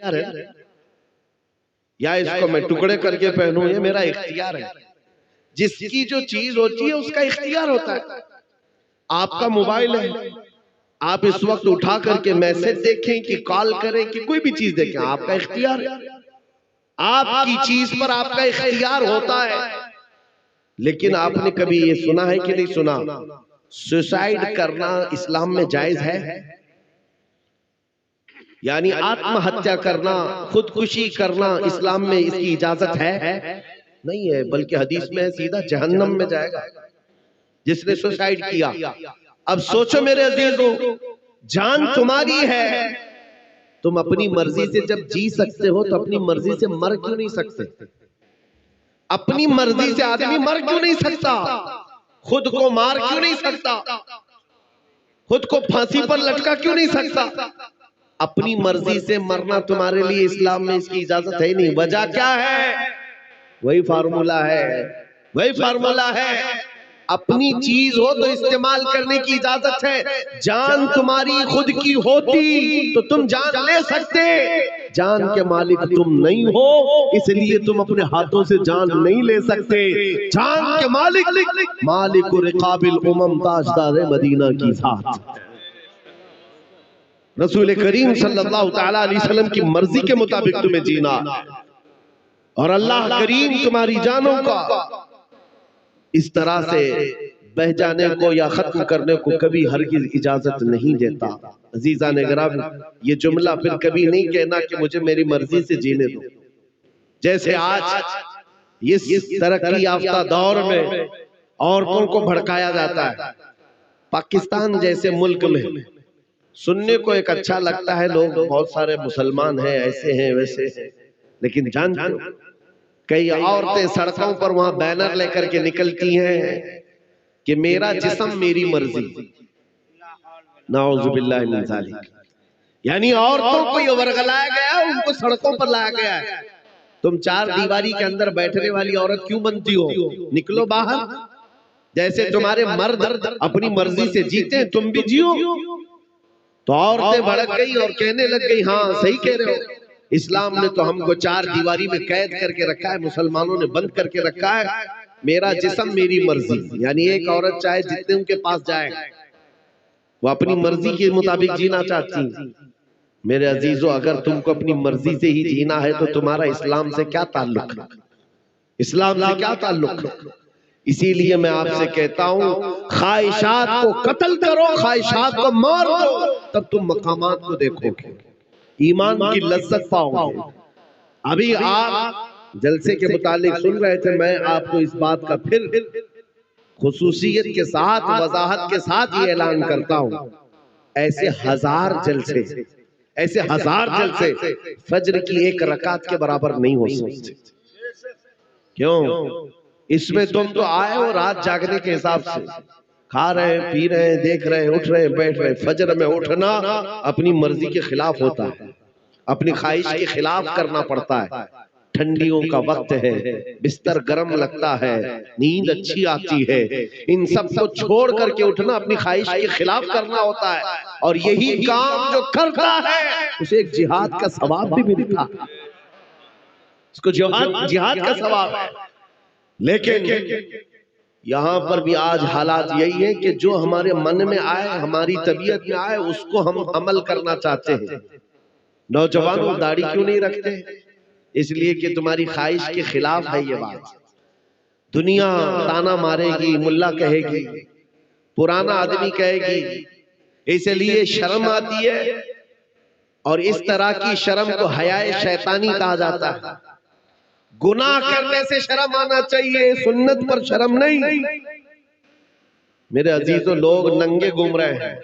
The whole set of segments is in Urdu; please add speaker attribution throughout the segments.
Speaker 1: اختیار ہے، یا اس کو میں ٹکڑے کر کے پہنوں، یہ میرا اختیار ہے۔ جس کی جو چیز ہوتی ہے اس کا اختیار ہوتا ہے۔ آپ کا موبائل ہے، آپ اس وقت اٹھا کر کے میسج دیکھیں کہ کال کریں کہ کوئی بھی چیز دیکھیں، آپ کا اختیار ہے۔ آپ کی چیز پر آپ کا اختیار ہوتا ہے۔ لیکن آپ نے کبھی یہ سنا ہے کہ نہیں سنا، سوسائڈ کرنا اسلام میں جائز ہے؟ یعنی آتم ہتیا کرنا، خودکشی کرنا اسلام میں اس کی اجازت ہے؟ نہیں ہے، بلکہ حدیث میں سیدھا جہنم میں جائے گا جس نے سوسائڈ کیا۔ اب سوچو میرے عزیزو، جان تمہاری ہے، تم اپنی مرضی سے جب جی سکتے ہو تو اپنی مرضی سے مر کیوں نہیں سکتے؟ اپنی مرضی سے آدمی مر کیوں نہیں سکتا؟ خود کو مار کیوں نہیں سکتا؟ خود کو پھانسی پر لٹکا کیوں نہیں سکتا؟ اپنی مرضی سے مرنا تمہارے لیے اسلام میں اس کی اجازت ہے نہیں۔ وجہ کیا ہے؟ وہی فارمولہ ہے، وہی فارمولہ ہے۔ اپنی چیز ہو تو استعمال کرنے کی اجازت ہے۔ جان تمہاری خود کی ہوتی تو تم جان لے سکتے، جان کے مالک تم نہیں ہو اس لیے تم اپنے ہاتھوں سے جان نہیں لے سکتے۔ جان کے مالک رقاب الامم تاجدار مدینہ کی ذات، رسول کریم صلی اللہ تعالیٰ علیہ وسلم کی مرضی کے مطابق تمہیں جینا، اور اللہ کریم تمہاری جانوں کا اس طرح سے بہ جانے کو یا ختم کرنے کو کبھی ہرگز اجازت نہیں دیتا۔ عزیزان گرامی، یہ جملہ پھر کبھی نہیں کہنا کہ مجھے میری مرضی سے جینے دو۔ جیسے آج اس ترقی یافتہ دور میں عورتوں کو بھڑکایا جاتا ہے، پاکستان جیسے ملک میں سننے کو ایک اچھا لگتا ہے، لوگ بہت سارے مسلمان ہیں، ایسے ہیں ویسے ہیں، لیکن جانتے ہو کئی عورتیں سڑکوں پر وہاں بینر لے کر کے نکلتی ہیں کہ میرا جسم میری مرضی۔ نعوذ باللہ من ذالک، یعنی عورتوں کو یہ ورگلایا گیا، ان کو سڑکوں پر لایا گیا ہے۔ تم چار دیواری کے اندر بیٹھنے والی عورت کیوں بنتی ہو؟ نکلو باہر، جیسے تمہارے مرد اپنی مرضی سے جیتے ہیں تم بھی جیو۔ تو عورتیں بھڑک گئی اور کہنے لگ گئی ہاں صحیح کہہ رہے ہو، اسلام نے تو ہم کو چار دیواری میں قید کر کے رکھا ہے، مسلمانوں نے بند کر کے رکھا ہے، میرا جسم میری مرضی۔ یعنی ایک عورت چاہے جتنے ان کے پاس جائے وہ اپنی مرضی کے مطابق جینا چاہتی ہیں۔ میرے عزیزو، اگر تم کو اپنی مرضی سے ہی جینا ہے تو تمہارا اسلام سے کیا تعلق ہے؟ اسلام سے کیا تعلق ہے؟ اسی لیے میں آپ سے کہتا ہوں، خواہشات کو قتل کرو، خواہشات کو مار دو، تب تم مقامات کو دیکھو گے، ایمان کی لذت پاؤ گے۔ ابھی آپ جلسے کے متعلق سن رہے تھے، میں آپ کو اس بات کا پھر خصوصیت کے ساتھ وضاحت کے ساتھ یہ اعلان کرتا ہوں، ایسے ہزار جلسے فجر کی ایک رکعت کے برابر نہیں ہو سکتے۔ کیوں؟ اس میں تم تو آئے ہو رات جاگنے کے حساب سے، کھا رہے ہیں، پی رہے ہیں، دیکھ رہے ہیں، اٹھ رہے ہیں، بیٹھ رہے ہیں۔ فجر میں اٹھنا اپنی مرضی کے خلاف ہوتا ہے، اپنی خواہش کے خلاف کرنا پڑتا ہے۔ ٹھنڈیوں کا وقت ہے، بستر گرم لگتا ہے، نیند اچھی آتی ہے، ان سب کو چھوڑ کر کے اٹھنا اپنی خواہش کے خلاف کرنا ہوتا ہے، اور یہی کام جو کرتا ہے اسے ایک جہاد کا ثواب بھی ملتا ہے، اس کو جہاد کا ثواب ہے۔ لیکن یہاں پر بھی آج حالات یہی ہے کہ جو ہمارے من میں آئے، ہماری طبیعت میں آئے، اس کو ہم عمل کرنا چاہتے ہیں۔ نوجوانوں داڑھی کیوں نہیں رکھتے؟ اس لیے کہ تمہاری خواہش کے خلاف ہے یہ بات۔ دنیا تانا مارے گی، ملا کہے گی، پرانا آدمی کہے گی، اس لیے شرم آتی ہے، اور اس طرح کی شرم کو حیائے شیطانی کہا جاتا ہے۔ گناہ کرنے سے شرم آنا چاہیے، سنت پر شرم نہیں۔ میرے عزیزو، لوگ ننگے گھوم رہے ہیں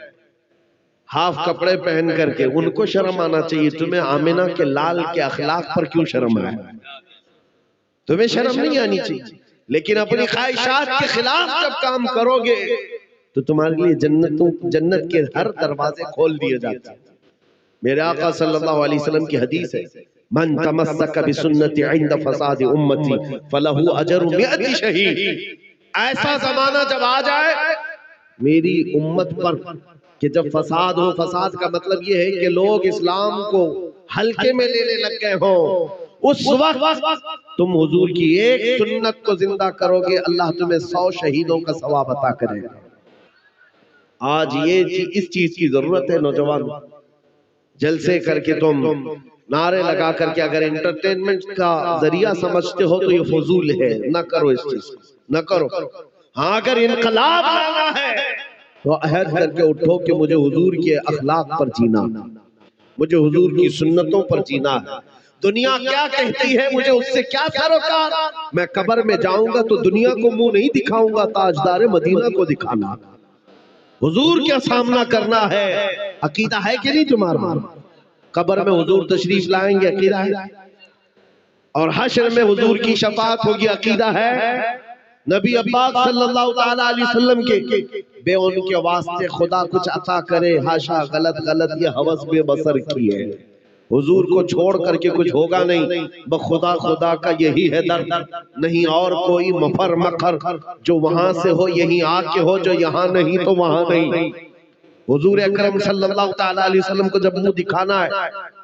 Speaker 1: ہاف کپڑے پہن کر کے، ان کو شرم آنا چاہیے۔ تمہیں آمنہ کے لال کے اخلاق پر کیوں شرم آئے؟ تمہیں شرم نہیں آنی چاہیے، لیکن اپنی خواہشات کے خلاف جب کام کرو گے تو تمہارے لیے جنت کے ہر دروازے کھول دیے جاتے ہیں۔ میرے آقا صلی اللہ علیہ وسلم کی حدیث ہے، من تمسک بسنتی عند فساد امتی فلہ اجر 100 شہید۔ ایسا زمانہ جب آ جائے میری امت پر کہ جب فساد ہو، فساد کا مطلب یہ ہے کہ لوگ اسلام کو ہلکے میں لینے لگ گئے ہو، اس وقت تم حضور کی ایک سنت کو زندہ کرو گے، اللہ تمہیں 100 شہیدوں کا ثواب عطا کرے گا۔ آج اس چیز کی ضرورت ہے نوجوان، جلسے کر کے تم نعرے لگا کر کے اگر انٹرٹینمنٹ کا ذریعہ سمجھتے ہو تو یہ فضول ہے، نہ کرو اس چیز کو، نہ کرو۔ ہاں اگر انقلاب لانا ہے تو عہد کر کے اٹھو کہ مجھے حضور کے اخلاق پر جینا، مجھے حضور کی سنتوں پر جینا ہے۔ دنیا کیا کہتی ہے مجھے اس سے کیا سروکار، میں قبر میں جاؤں گا تو دنیا کو منہ نہیں دکھاؤں گا، تاجدار مدینہ کو دکھانا، حضور کا سامنا کرنا ہے۔ عقیدہ ہے کہ نہیں تمہارا؟ قبر میں حضور تشریف لائیں گے، عقیدہ ہے؟ اور حشر میں حضور کی شفاعت ہوگی، عقیدہ ہے؟ نبی پاک صلی اللہ تعالیٰ علیہ وسلم کے بے ان کے واسطے خدا کچھ عطا کرے، حاشا غلط یہ حوث بے بصر کی ہے۔ حضور کو چھوڑ کر کے کچھ ہوگا نہیں، بخدا خدا کا یہی ہے در، نہیں اور کوئی مفر مکر، جو وہاں سے ہو یہی آ کے ہو، جو یہاں نہیں تو وہاں نہیں۔ حضور اکرم صلی اللہ تعالیٰ علیہ وسلم کو جب منہ دکھانا ہے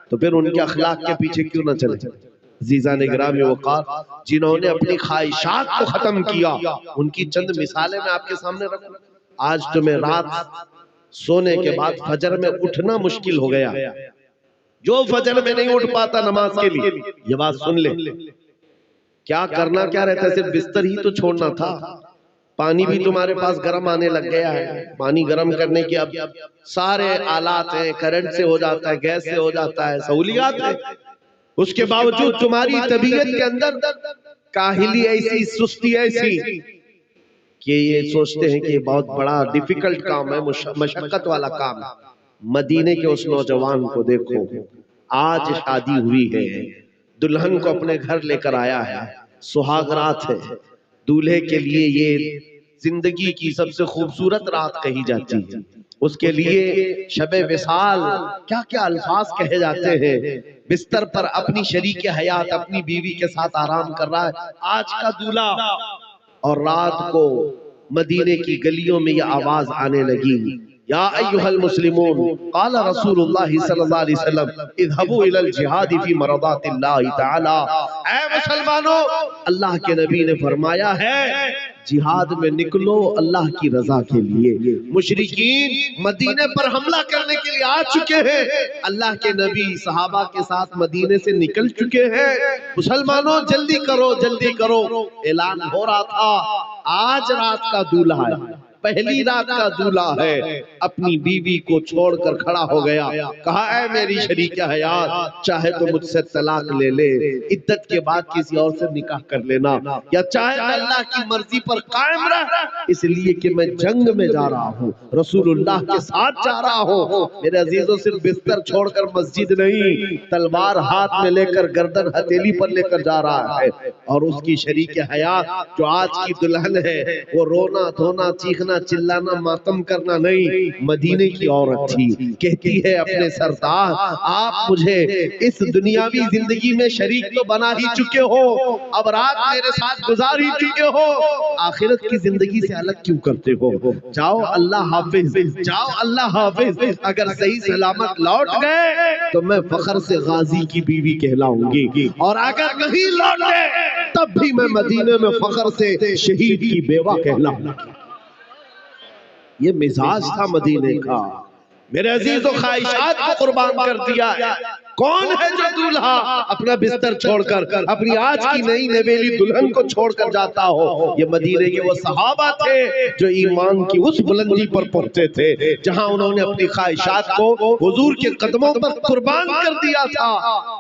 Speaker 1: تو پھر ان کے اخلاق کے پیچھے کیوں نہ چلے؟ عزیزان گرامی وقار، جنہوں نے اپنی خواہشات کو ختم کیا، ان کی چند مثالیں میں آپ کے سامنے رکھوں۔ آج تمہیں رات سونے کے بعد فجر میں اٹھنا مشکل ہو گیا، جو فجر میں نہیں اٹھ پاتا نماز کے لیے، یہ بات سن لے، کیا کرنا کیا رہتا ہے؟ صرف بستر ہی تو چھوڑنا تھا۔ پانی بھی تمہارے پاس گرم آنے لگ گیا ہے، پانی گرم کرنے کے اب سارے آلات ہیں، کرنٹ سے ہو جاتا ہے، گیس سے ہو جاتا ہے، سہولیات ہے۔ اس کے باوجود تمہاری طبیعت کے اندر کاہلی ایسی، سستی ایسی کہ یہ سوچتے ہیں کہ یہ بہت بڑا ڈیفیکلٹ کام ہے، مشقت والا کام ہے۔ مدینے کے اس نوجوان کو دیکھو، آج شادی ہوئی ہے، دلہن کو اپنے گھر لے کر آیا ہے، سہاگ رات ہے، دولہے کے لیے یہ زندگی کی سب سے خوبصورت رات کہی جاتی ہے، اس کے لیے شب وصال کیا کیا الفاظ کہے جاتے ہیں۔ بستر پر اپنی شریک حیات اپنی بیوی کے ساتھ آرام کر رہا ہے آج کا دولہا، اور رات کو مدینے کی گلیوں میں یہ آواز آنے لگی، یا ایھا المسلمون قال رسول اللہ صلی اللہ علیہ وسلم اذهبوا الى الجہاد فی مرضات اللہ تعالی۔ اے مسلمانوں، اللہ کے نبی نے فرمایا ہے جہاد میں نکلو اللہ کی رضا کے لیے۔ مشرکین مدینے پر حملہ کرنے کے لیے آ چکے ہیں، اللہ کے نبی صحابہ کے ساتھ مدینے سے نکل چکے ہیں۔ مسلمانوں جلدی کرو جلدی کرو، اعلان ہو رہا تھا آج رات کا دولہا ہے، پہلی رات کا دولہا ہے، اپنی بیوی کو چھوڑ کر کھڑا ہو گیا، کہا اے میری شریک حیات، چاہے تو مجھ سے طلاق لے لے، عدت کے بعد کسی اور سے نکاح کر لینا، یا چاہے اللہ کی مرضی پر قائم رہ، اس لیے کہ میں جنگ میں جا رہا ہوں، رسول اللہ کے ساتھ جا رہا ہوں۔ میرے عزیزوں، صرف بستر چھوڑ کر مسجد نہیں، تلوار ہاتھ میں لے کر گردن ہتھیلی پر لے کر جا رہا ہے، اور اس کی شریک حیات جو آج کی دلہن ہے، وہ رونا دھونا چیخنا چلانا ماتم کرنا نہیں، مدینے کی عورت تھی، کہتی ہے اپنے سردار آپ مجھے اس دنیاوی زندگی میں شریک تو بنا ہی چکے ہو، اب رات میرے ساتھ گزار ہی چکے ہو، آخرت کی زندگی سے الگ کیوں کرتے ہو؟ جاؤ اللہ حافظ، جاؤ اللہ حافظ، اگر صحیح سلامت لوٹ گئے تو میں فخر سے غازی کی بیوی کہلاؤں گی، اور اگر نہیں لوٹے تب بھی میں مدینے میں فخر سے شہید کی بیوہ کہلاؤں گی۔ یہ مزاج تھا مدینے کا۔ میرے عزیز و خواہشات کو قربان کر دیا۔ کون ہے جو دولہا اپنا بستر چھوڑ کر اپنی آج کی نئی نویلی دلہن کو چھوڑ کر جاتا ہو؟ یہ مدینے کے وہ صحابہ تھے جو ایمان کی اس بلندی پر پہنچے تھے جہاں انہوں نے اپنی خواہشات کو حضور کے قدموں پر قربان کر دیا تھا۔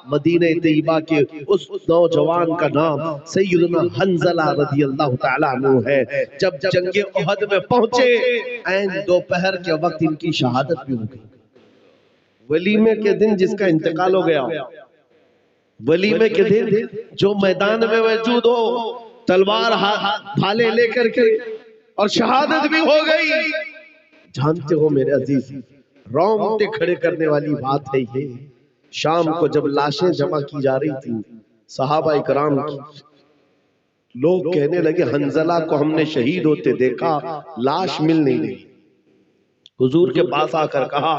Speaker 1: مدینہ طیبہ کے اس نوجوان کا نام سیدنا حنظلہ رضی اللہ تعالیٰ عنہ ہے۔ جب جنگ احد میں پہنچے، عین دوپہر کے وقت ان کی شہادت بھی ہو گئی۔ ولیمے کے دن جس کا انتقال ہو گیا، ولیمے کے دن جو میدان میں موجود ہو، تلوار بھالے لے کر کے، اور شہادت بھی ہو گئی۔ جانتے ہو میرے عزیز، رونگٹے کھڑے کرنے والی بات ہے یہ۔ شام کو جب لاشیں جمع کی جا رہی تھی صحابہ اکرام کی، لوگ کہنے لگے حنظلہ کو ہم نے شہید ہوتے دیکھا، لاش مل نہیں رہی۔ حضور کے پاس آ کر کہا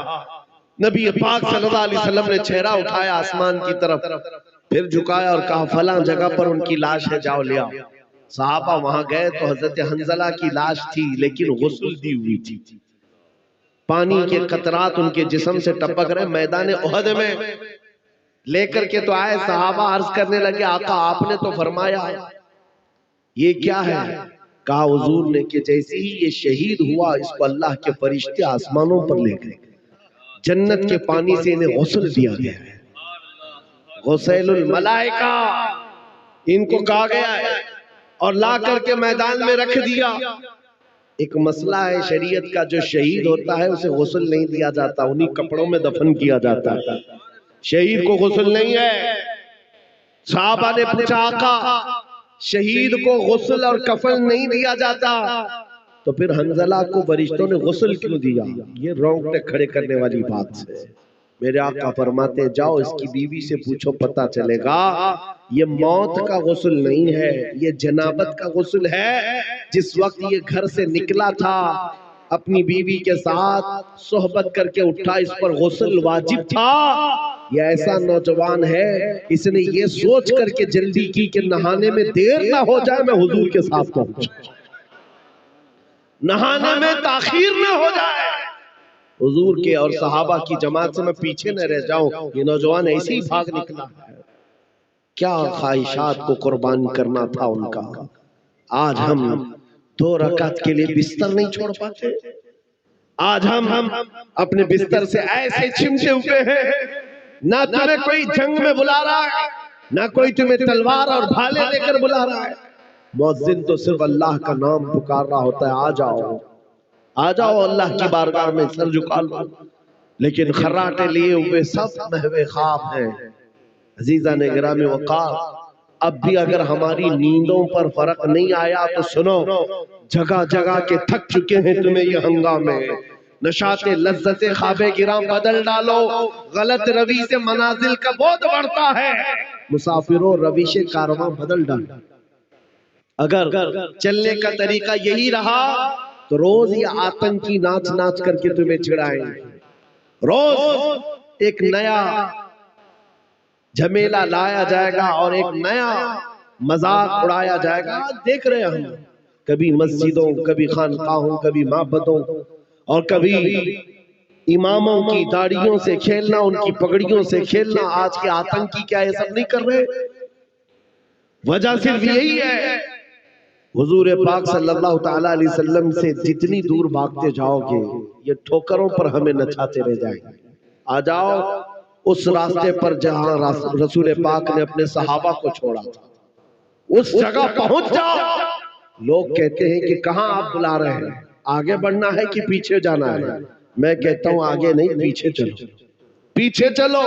Speaker 1: نبی پاک صلی اللہ علیہ وسلم نے چہرہ اٹھایا آسمان کی طرف، پھر جھکایا اور کہا فلاں جگہ پر ان کی لاش ہے، جاؤ لے آؤ۔ صحابہ وہاں گئے تو حضرت حنظلہ کی لاش تھی لیکن غسل دی ہوئی تھی، پانی کے قطرات ان کے جسم سے ٹپک رہے۔ میدان احد میں لے کر کے تو آئے، صحابہ عرض کرنے لگے آقا آپ نے تو فرمایا یہ کیا ہے؟ کہا حضور نے کہ جیسے ہی یہ شہید ہوا اس کو اللہ کے فرشتے آسمانوں پر لے گئے، جنت کے پانی سے انہیں غسل دیا گیا ہے، غسیل الملائکہ ان کو کہا گیا ہے، اور لا کر کے میدان میں رکھ دیا۔ ایک مسئلہ ہے شریعت کا، جو شہید ہوتا ہے اسے غسل نہیں دیا جاتا، انہی کپڑوں میں دفن کیا جاتا ہے، شہید کو غسل نہیں ہے۔ صحابہ نے پوچھا آقا شہید کو غسل اور کفن نہیں دیا جاتا تو پھر حنظلہ کو فرشتوں نے غسل کیوں دیا؟ یہ رونگٹے کھڑے کرنے والی بات ہے۔ میرے آقا فرماتے جاؤ اس کی بیوی سے پوچھو پتا چلے گا، یہ موت کا غسل نہیں ہے، یہ جنابت کا غسل ہے۔ جس وقت یہ گھر سے نکلا تھا اپنی بیوی کے ساتھ صحبت کر کے اٹھا، اس پر غسل واجب تھا۔ یہ ایسا نوجوان ہے اس نے یہ سوچ کر کے جلدی کی کہ نہانے میں دیر نہ ہو جائے میں حضور کے ساتھ پہنچ، نہانے میں تاخیر نہ ہو جائے، حضور کے اور صحابہ کی جماعت سے میں پیچھے نہ رہ جاؤں۔ یہ نوجوان ایسے ہی بھاگ نکلا، کیا خواہشات کو قربان کرنا تھا ان کا۔ آج ہم 2 رکعت کے لیے بستر نہیں چھوڑ پاتے، آج ہم اپنے بستر سے ایسے چمٹے ہوئے ہیں، نہ تمہیں کوئی جنگ میں بلا رہا ہے، نہ کوئی تمہیں تلوار اور بھالے لے کر بلا رہا ہے، مؤذن تو صرف اللہ کا نام پکار رہا ہوتا ہے، آ جاؤ آ جاؤ اللہ کی بارگاہ میں سر جھکا لو۔ لیکن خراٹے لیے ہوئے سب محو خواب ہیں۔ عزیزان گرامی وقار، اب بھی اگر ہماری نیندوں پر فرق نہیں آیا تو سنو، جگہ جگہ کے تھک چکے ہیں تمہیں یہ ہنگامے، نشاط لذت خواب گراں بدل ڈالو، غلط روی سے منازل کا بہت بڑھتا ہے، مسافروں رویش کارواں بدل ڈالو۔ اگر چلنے کا طریقہ یہی رہا تو روز یہ آتنکی ناچ ناچ کر کے تمہیں چڑھائیں، روز ایک نیا جھمیلا لایا جائے گا اور ایک نیا مذاق اڑایا جائے گا۔ دیکھ رہے ہیں ہم کبھی مسجدوں، کبھی خانقاہوں، کبھی معبدوں، اور کبھی اماموں کی داڑھیوں سے کھیلنا، ان کی پگڑیوں سے کھیلنا۔ آج کے آتنکی کیا یہ سب نہیں کر رہے؟ وجہ صرف یہی ہے، حضور پاک صلی اللہ تعالیٰ علیہ وسلم سے جتنی دور بھاگتے جاؤ گے یہ ٹھوکروں پر ہمیں نچاتے رہ جائیں گے۔ آ جاؤ اس راستے پر جہاں رسول پاک نے اپنے صحابہ کو چھوڑا تھا، اس جگہ پہنچ جاؤ۔ لوگ کہتے ہیں کہ کہاں آپ بلا رہے ہیں، آگے بڑھنا ہے کہ پیچھے جانا ہے؟ میں کہتا ہوں آگے نہیں، پیچھے چلو، پیچھے چلو۔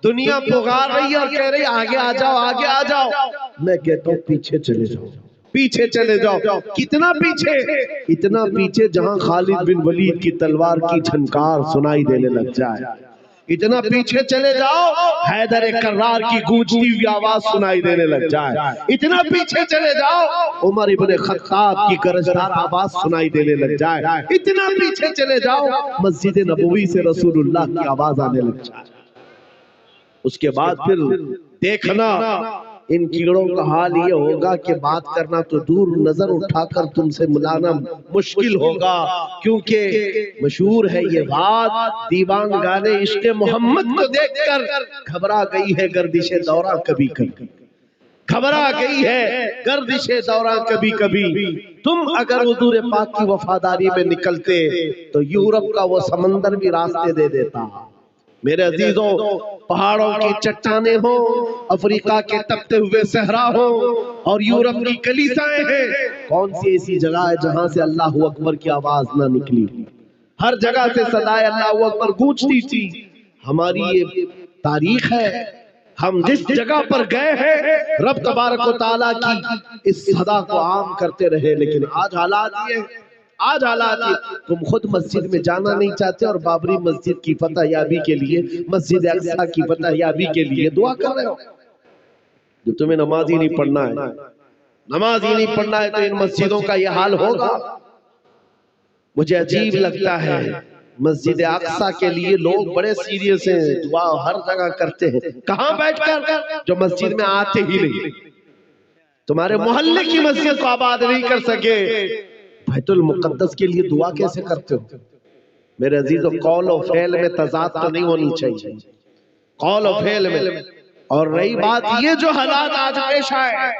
Speaker 1: دنیا پکار رہی ہے اور کہہ رہی آگے آ جاؤ، آگے آ جاؤ، میں کہتا ہوں پیچھے چلے جاؤ، پیچھے چلے جاؤ۔ کتنا پیچھے؟ اتنا پیچھے جہاں خالد بن ولید کی تلوار کی جھنکار سنائی دینے لگ جائے، اتنا پیچھے چلے جاؤ حیدر کرار کی گونجتی ہوئی آواز سنائی دینے لگ جائے، اتنا پیچھے چلے جاؤ عمر ابن خطاب کی گرجدار آواز سنائی دینے لگ جائے، اتنا پیچھے چلے جاؤ مسجد نبوی سے رسول اللہ کی آواز آنے لگ جائے۔ اس کے بعد پھر دیکھنا ان کیڑوں کا حال یہ ہوگا کہ بات کرنا تو دور، نظر اٹھا کر تم سے ملانا مشکل ہوگا، کیونکہ مشہور ہے یہ بات، دیوان گانے عشق محمد کو دیکھ کر گھبرا گئی ہے گردش دورہ کبھی کبھی، گھبرا گئی ہے گردش دورہ کبھی کبھی۔ تم اگر حضور پاک کی وفاداری میں نکلتے تو یورپ کا وہ سمندر بھی راستے دے دیتا۔ میرے عزیزوں، پہاڑوں کی چٹانیں ہوں، افریقہ کے تپتے ہوئے صحرا ہوں، اور یورپ کی کلیسائیں ہیں، کون سی ایسی جگہ ہے جہاں سے اللہ اکبر کی آواز نہ نکلی؟ ہر جگہ سے صدائے اللہ اکبر گونجتی تھی۔ ہماری یہ تاریخ ہے، ہم جس جگہ پر گئے ہیں رب تبارک و تعالیٰ کی اس صدا کو عام کرتے رہے، لیکن آج حالات یہ، آج حالات یہ، تم خود مسجد میں جانا نہیں چاہتے اور بابری مسجد کی فتح یابی کے لیے، مسجد اقصی کی فتح یابی کے لیے دعا کر رہے ہو۔ جو تمہیں نماز ہی نہیں پڑھنا ہے، نماز ہی نہیں پڑھنا ہے تو ان مسجدوں کا یہ حال ہوگا۔ مجھے عجیب لگتا ہے مسجد اقصی کے لیے لوگ بڑے سیریس ہیں، دعا ہر جگہ کرتے ہیں، کہاں بیٹھ کر؟ جو مسجد میں آتے ہی نہیں، تمہارے محلے کی مسجد کو آباد نہیں کر سکے، بیت المقدس کے لیے دعا کیسے کرتے ہو؟ میرے عزیزو، قول و فعل میں تضاد تو نہیں ہونی چاہیے، قول و فعل میں۔ اور رہی بات یہ جو حالات آج پیش آئے،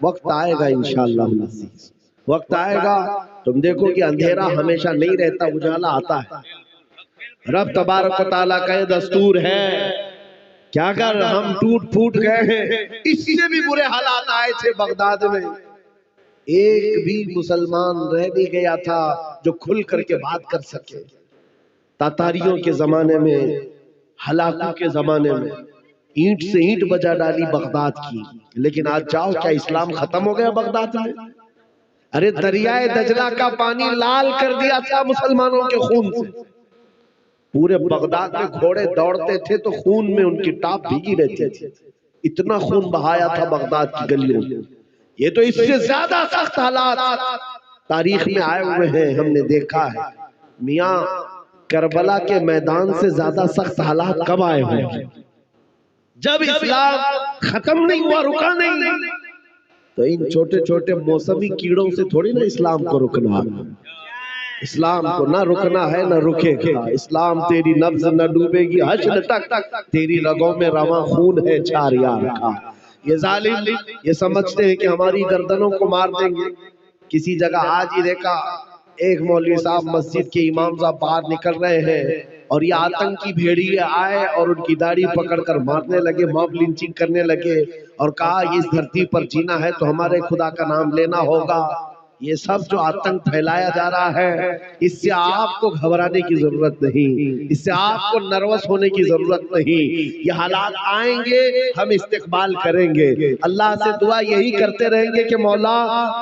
Speaker 1: وقت آئے گا انشاءاللہ العزیز، وقت آئے گا، تم دیکھو کہ اندھیرا ہمیشہ نہیں رہتا، اجالا آتا ہے۔ رب تبارک و تعالیٰ کا یہ دستور ہے کہ اگر ہم ٹوٹ پھوٹ گئے ہیں، اس سے بھی برے حالات آئے تھے بغداد میں، ایک بھی مسلمان رہ نہیں گیا تھا جو کھل کر کے بات کر سکے۔ تاتاریوں کے زمانے میں، ہلاکوں کے زمانے میں اینٹ سے اینٹ بجا ڈالی بغداد کی، لیکن آج جاؤ، کیا اسلام ختم ہو گیا بغداد میں؟ ارے دریائے دجلہ کا پانی لال کر دیا تھا مسلمانوں کے خون سے، پورے بغداد میں گھوڑے دوڑتے تھے تو خون میں ان کی ٹاپ بھیگی رہتی تھی، اتنا خون بہایا تھا بغداد کی گلیوں میں۔ یہ تو اس سے زیادہ سخت حالات تاریخ میں آئے ہوئے ہیں، ہم نے دیکھا ہے۔ میاں کربلا کے میدان سے زیادہ سخت حالات کب آئے ہوئے ہیں؟ جب اسلام ختم نہیں ہوا، رکا نہیں، تو ان چھوٹے چھوٹے موسمی کیڑوں سے تھوڑی نہ اسلام کو رکنا، اسلام کو نہ رکنا ہے نہ رکے گا۔ اسلام تیری نبض نہ ڈوبے گی حشر تک، تیری رگوں میں رواں خون ہے چھار یار کا۔ یہ ظالم یہ سمجھتے ہیں کہ ہماری گردنوں کو مار دیں گے۔ کسی جگہ آج ہی دیکھا، ایک مولوی صاحب مسجد کے امام صاحب باہر نکل رہے ہیں اور یہ آتنکی بھیڑیے آئے اور ان کی داڑھی پکڑ کر مارنے لگے، موب لنچنگ کرنے لگے، اور کہا اس دھرتی پر جینا ہے تو ہمارے خدا کا نام لینا ہوگا۔ یہ سب جو آتنک پھیلایا جا رہا ہے، اس سے آپ کو گھبرانے کی ضرورت نہیں، اس سے آپ کو نروس ہونے کی ضرورت نہیں۔ یہ حالات آئیں گے، ہم استقبال کریں گے، اللہ سے دعا یہی کرتے رہیں گے کہ مولا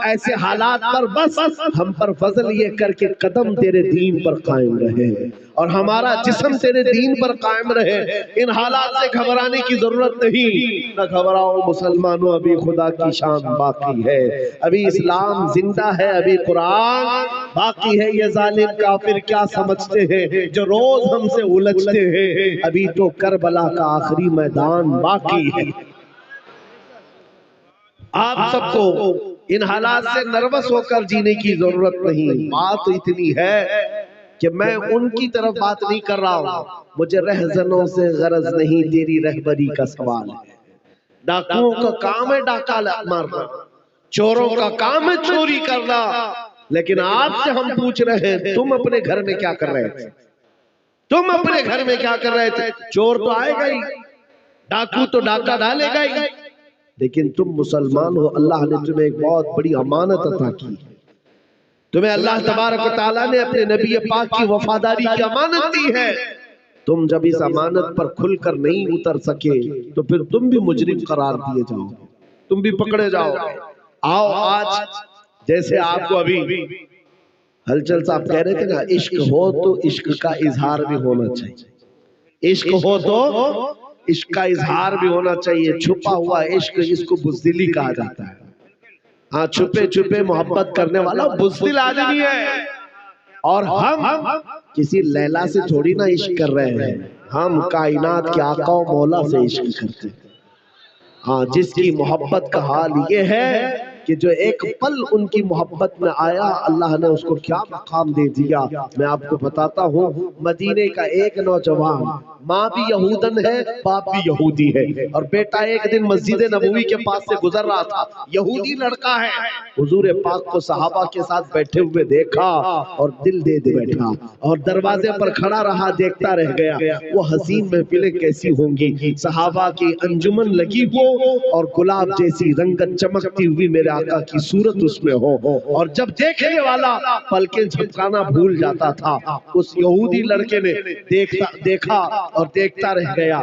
Speaker 1: ایسے حالات پر بس ہم پر فضل یہ کر کے قدم تیرے دین پر قائم رہے اور ہمارا جسم تیرے دین پر قائم رہے۔ ان حالات سے گھبرانے کی ضرورت نہیں، نہ گھبراؤ مسلمانوں، ابھی خدا کی شان باقی ہے، ابھی اسلام زندہ ہے، ابھی قرآن باقی ہے۔ یہ ظالم کافر کیا سمجھتے ہیں جو روز ہم سے الجھتے ہیں، ابھی تو کربلا کا آخری میدان باقی ہے۔ آپ سب کو ان حالات سے نروس ہو کر جینے کی ضرورت نہیں۔ بات اتنی ہے کہ میں ان کی طرف بات نہیں کر رہا ہوں، مجھے رہزنوں سے غرض نہیں، تیری رہبری کا سوال ہے۔ ڈاکوؤں کا کام ہے ڈاکہ مارنا، چوروں کا کام ہے چوری کرنا، لیکن آپ سے ہم پوچھ رہے ہیں تم اپنے گھر میں کیا کر رہے تھے؟ تم اپنے گھر میں کیا کر رہے تھے؟ چور تو آئے گا ہی، ڈاکو تو ڈاکہ ڈالے گا ہی، لیکن تم مسلمان ہو، اللہ نے تمہیں ایک بہت بڑی امانت عطا کی، تمہیں اللہ تبارک و تعالیٰ نے اپنے نبی پاک کی وفاداری کی امانت دی ہے۔ تم جب اس امانت پر کھل کر نہیں اتر سکے تو پھر تم بھی مجرم قرار دیے جاؤ، تم بھی پکڑے جاؤ۔ آؤ آج جیسے آپ کو ابھی ہلچل صاحب کہہ رہے تھے نا، عشق ہو تو عشق کا اظہار بھی ہونا چاہیے، عشق ہو تو عشق کا اظہار بھی ہونا چاہیے۔ چھپا ہوا عشق، اس کو بزدلی کہا جاتا ہے۔ ہاں، چھپے چھپے محبت کرنے والا بزدل آدمی ہے، اور ہم کسی لیلا سے تھوڑی نہ عشق کر رہے ہیں، ہم کائنات کے آقا و مولا سے عشق کرتے ہیں۔ ہاں، جس کی محبت کا حال یہ ہے کہ جو ایک پل ان کی محبت میں آیا، اللہ نے اس کو کیا مقام دے دیا۔ میں آپ کو بتاتا ہوں، مدینے کا ایک نوجوان، ماں بھی یہودن ہے، باپ بھی یہودی ہے، اور بیٹا ایک دن مسجد نبوی کے پاس سے گزر رہا تھا، یہودی لڑکا ہے، حضور پاک کو صحابہ کے ساتھ بیٹھے ہوئے دیکھا اور دل دے بیٹھا، اور دروازے پر کھڑا رہا، دیکھتا رہ گیا۔ وہ حسین محفلیں کیسی ہوں گی، صحابہ کی انجمن لگی ہو اور گلاب جیسی رنگت چمکتی ہوئی میرے آقا کی صورت اس میں ہو، اور جب دیکھنے والا پلکیں جھپکانا بھول جاتا تھا، اس یہودی لڑکے نے دیکھا اور دیکھتا رہ گیا۔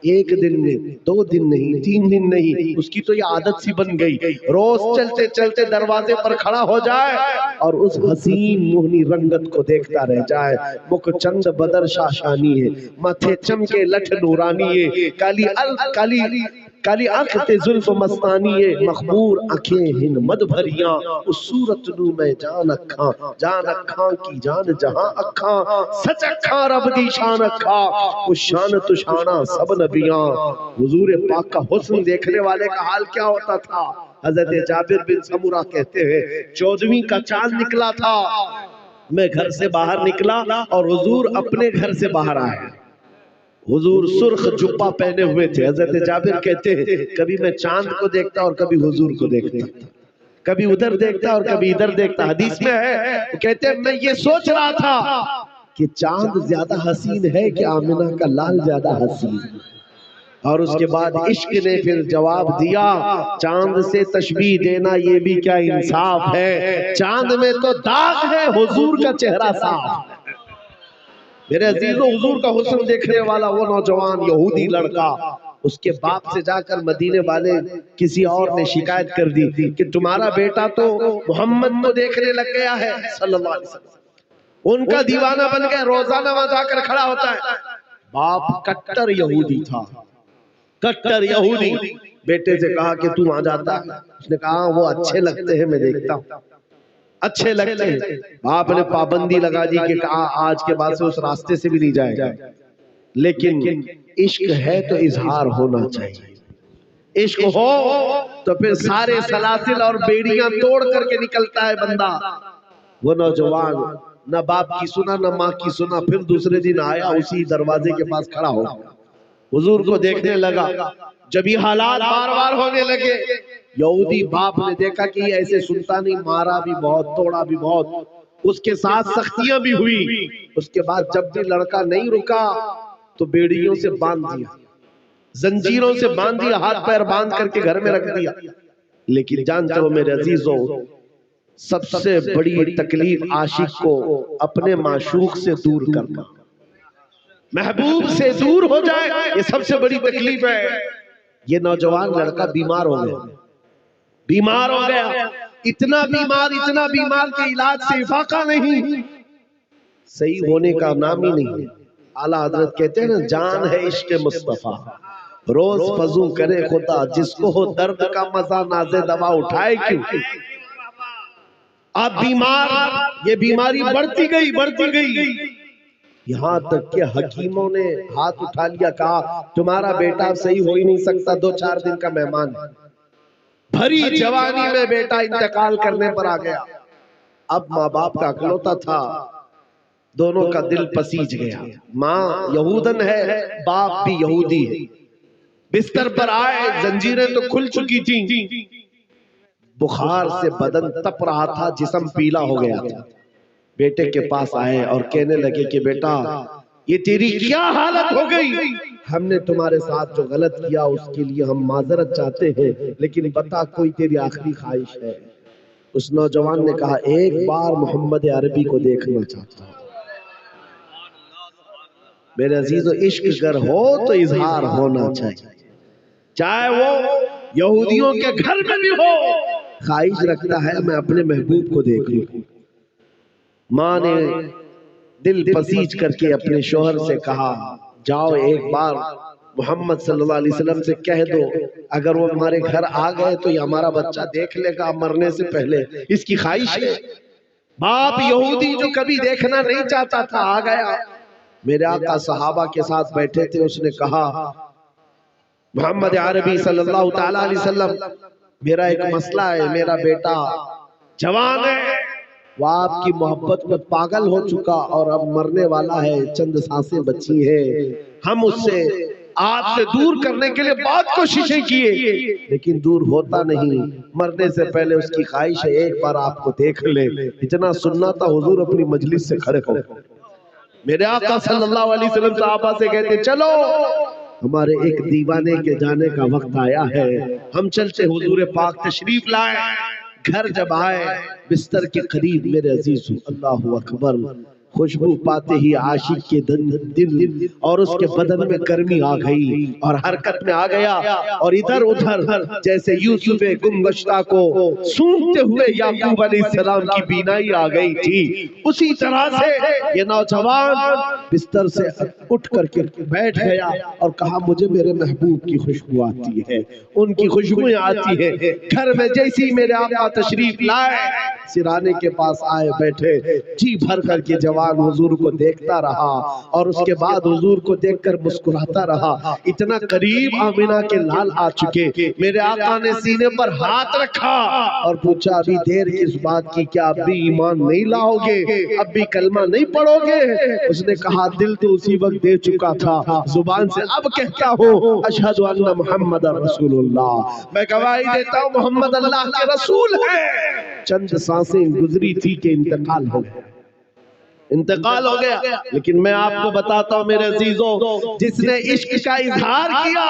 Speaker 1: ایک دن نہیں، 2 دن نہیں، 3 دن نہیں، اس کی تو یہ عادت سی بن گئی، روز چلتے چلتے دروازے پر کھڑا ہو جائے اور اس حسین موہنی رنگت کو دیکھتا رہ جائے۔ مکھ چند بدر شاشانی ہے، ماتھے چمکے لٹھ نورانی ہے، کالی کالی آنکھ تے زلف مستانی مخمور آنکھیں ہن مد بھریاں اس صورت نو میں جان اکھاں کی جان جہاں اکھاں سچ اکھاں رب دی شان اکھاں اس شان تو شانہ سب نبیاں. حضور پاک کا حسن دیکھنے والے کا حال کیا ہوتا تھا؟ حضرت جابر بن سمورہ کہتے ہیں 14ویں کا چاند نکلا تھا، میں گھر سے باہر نکلا اور حضور اپنے گھر سے باہر آئے. حضور سرخ جبہ پہنے ہوئے تھے. حضرت جابر کہتے ہیں کبھی میں چاند کو دیکھتا اور کبھی حضور کو دیکھتا، کبھی ادھر دیکھتا اور کبھی ادھر دیکھتا. حدیث میں ہے کہتے ہیں میں یہ سوچ رہا تھا کہ چاند زیادہ حسین ہے کہ آمنہ کا لال زیادہ حسین. اور اس کے بعد عشق نے پھر جواب دیا چاند سے تشبیہ دینا یہ بھی کیا انصاف ہے، چاند میں تو داغ ہے حضور کا چہرہ صاف. میرے عزیزو حضور کا حسن دیکھنے والا وہ نوجوان یہودی لڑکا، اس کے باپ سے جا کر مدینے والے کسی اور نے شکایت کر دی کہ تمہارا بیٹا تو محمد کو دیکھنے لگ گیا ہے صلی اللہ علیہ وسلم، ان کا دیوانہ بن گیا، روزانہ وہاں جا کر کھڑا ہوتا ہے. باپ کٹر یہودی تھا، کٹر یہودی. بیٹے سے کہا کہ تم آ جاتا، اس نے کہا وہ اچھے لگتے ہیں میں دیکھتا ہوں، اچھے لگتے ہیں. باپ نے پابندی لگا دی کہ آج کے بعد سے اس راستے سے بھی نہیں جائے گا. لیکن عشق ہے تو اظہار ہونا چاہیے، عشق ہو تو پھر سارے سلاسل اور بیڑیاں توڑ کر کے نکلتا ہے بندہ. وہ نوجوان نہ باپ کی سنا نہ ماں کی سنا، پھر دوسرے دن آیا اسی دروازے کے پاس کھڑا ہو حضور کو دیکھنے لگا. جب یہ حالات بار بار ہونے لگے یہودی باپ نے دیکھا کہ یہ ایسے سنتا نہیں، مارا بھی بہت توڑا بھی بہت، اس کے ساتھ سختیاں بھی ہوئی. اس کے بعد جب بھی لڑکا نہیں رکا تو بیڑیوں سے باندھ دیا، زنجیروں سے باندھ دیا، ہاتھ پیر باندھ کر کے گھر میں رکھ دیا. لیکن جانتے ہو میرے عزیزوں سب سے بڑی تکلیف عاشق کو اپنے معشوق سے دور کرنا، محبوب سے دور ہو جائے یہ سب سے بڑی تکلیف ہے. یہ نوجوان لڑکا بیمار ہو گیا، بیمار ہو گیا، اتنا بیمار کہ علاج سے افاقہ نہیں، صحیح ہونے کا نام ہی نہیں. اعلیٰ حضرت کہتے ہیں نا جان ہے عشق مصطفیٰ روز فضو کرے خدا، جس کو ہو درد کا مزہ ناز دوا اٹھائے کیوں. اب بیمار، یہ بیماری بڑھتی گئی یہاں تک کہ حکیموں نے ہاتھ اٹھا لیا، کہا تمہارا بیٹا صحیح ہو ہی نہیں سکتا، 2-4 دن کا مہمان. بھری جوانی میں بیٹا انتقال کرنے پر آ گیا. اب ماں باپ کا اکلوتا تھا، دونوں کا دل پسیج گیا. ماں یہودن ہے، باپ بھی یہودی ہے. بستر پر آئے، زنجیریں تو کھل چکی تھیں، بخار سے بدن تپ رہا تھا، جسم پیلا ہو گیا تھا. بیٹے کے پاس آئے اور کہنے لگے کہ بیٹا یہ تیری کیا حالت ہو گئی، ہم نے تمہارے ساتھ جو غلط کیا اس کے لیے ہم معذرت چاہتے ہیں، لیکن بتا کوئی تیری آخری خواہش ہے. اس نوجوان نے کہا ایک بار محمد عربی کو دیکھنا چاہتا ہوں. میرے عزیزو عشق گر ہو تو اظہار ہونا چاہیے، چاہے وہ یہودیوں کے گھر میں بھی ہو. خواہش رکھتا ہے میں اپنے محبوب کو دیکھ لوں. ماں نے دل پسیج کر کے اپنے شوہر سے کہا جاؤ ایک بار محمد صلی اللہ علیہ وسلم سے کہہ دو اگر وہ ہمارے گھر آ گئے تو یہ ہمارا بچہ دیکھ لے گا مرنے سے پہلے، اس کی خواہش ہے. باپ یہودی جو کبھی دیکھنا نہیں چاہتا تھا آ گیا. میرے آقا صحابہ کے ساتھ بیٹھے تھے، اس نے کہا محمد عربی صلی اللہ تعالیٰ علیہ وسلم میرا ایک مسئلہ ہے، میرا بیٹا جوان ہے، وہ آپ کی محبت میں پاگل ہو چکا اور اب مرنے والا ہے، چند سانسیں بچی ہیں. ہم اس سے آپ سے دور کرنے کے لیے بہت کوششیں کیے لیکن دور ہوتا نہیں. مرنے سے پہلے اس کی خواہش ہے ایک بار آپ کو دیکھ لے. اتنا سننا تھا حضور اپنی مجلس سے کھڑے ہو. میرے آقا صلی اللہ علیہ وسلم صحابہ سے کہتے چلو ہمارے ایک دیوانے کے جانے کا وقت آیا ہے، ہم چلتے. حضور پاک تشریف لائے. گھر جب آئے بستر کے قریب میرے عزیزو اللہ اکبر خوشبو پاتے ہی عاشق کے دل اور اس کے بدن میں گرمی آ گئی اور حرکت میں آ گیا، اور ادھر ادھر جیسے یوسف گم گشتہ کو سونگتے ہوئے یعقوب علیہ السلام کی بینائی آ گئی تھی، اسی طرح سے یہ نوجوان بستر سے اٹھ کر کے بیٹھ گیا اور کہا مجھے میرے محبوب کی خوشبو آتی ہے، ان کی خوشبویں آتی ہے۔ گھر میں جیسی میرے آقا تشریف لائے، سرانے کے پاس آئے بیٹھے، جی بھر کر کے جوان حضور کو دیکھتا رہا اور اس کے بعد حضور کو دیکھ کر مسکراتا رہا۔ اتنا قریب آمنہ کے لال آ چکے، میرے آقا نے سینے پر ہاتھ رکھا اور پوچھا ابھی دیر کس بات کی، کیا اب بھی ایمان نہیں لاؤ گے، اب بھی کلمہ نہیں پڑھو گے؟ اس نے کہا دل تو اسی وقت دے چکا تھا، زبان سے اب کہتا ہوں اشہد ان محمد رسول اللہ، میں گواہی دیتا ہوں محمد اللہ کے رسول ہے۔ چند سانسیں گزری تھی کہ انتقال ہو گیا، انتقال ہو گیا۔ لیکن میں آپ کو بتاتا ہوں میرے عزیزوں، جس نے عشق کا اظہار کیا